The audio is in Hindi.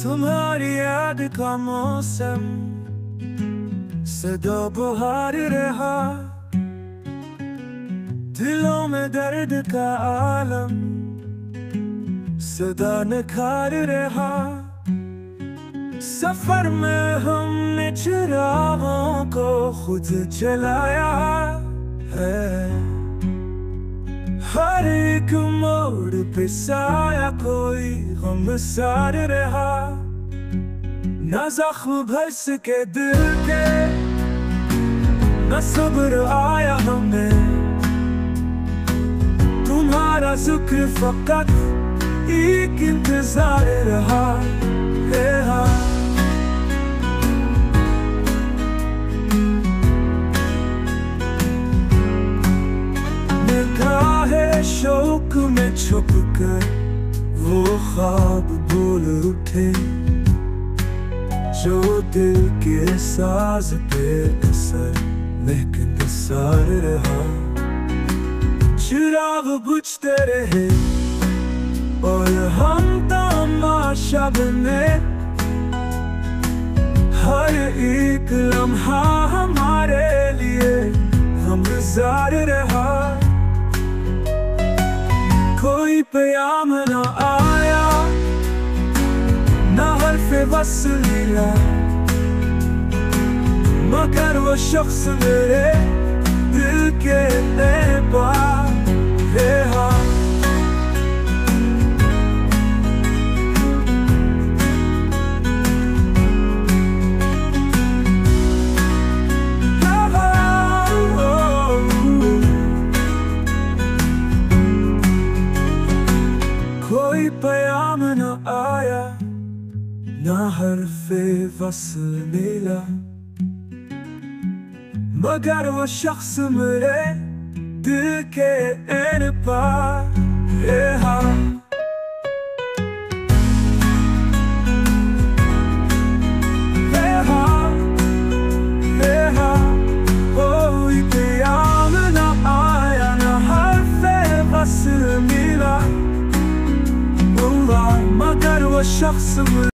तुम्हारी याद का मौसम सदा बहार रहा, दिलों में दर्द का आलम सदा निखार रहा। सफर में हमने चिरागों को खुद जलाया है, हर एक मोड़ पे साया कोई गम सार रहा। न जख्म भर सके दिल के, न सब्र आया हमें, तुम्हारा जिक्र फकत एक इंतजार रहा है। निगाहे शौक में छुप कर वो ख्वाब बोल उठे, जो दिल के साज पे असर महक सार रहा। चिराग बुझते रहे और हम तमाशा बने, हर एक लम्हा हमारे लिए हमजार रहा। कोई प्याम न आया, न हर्फ़े वस्ल मिला, मगर वो शख्स मेरे दिल के पास है। कोई प्याम न आया, न हर्फ़े वस्ल मिला, मगर वो शख्स मेरे दिल के पास है। कोई प्याम न आया, न हर्फ़े वस्ल मिला, मगर वो शख्स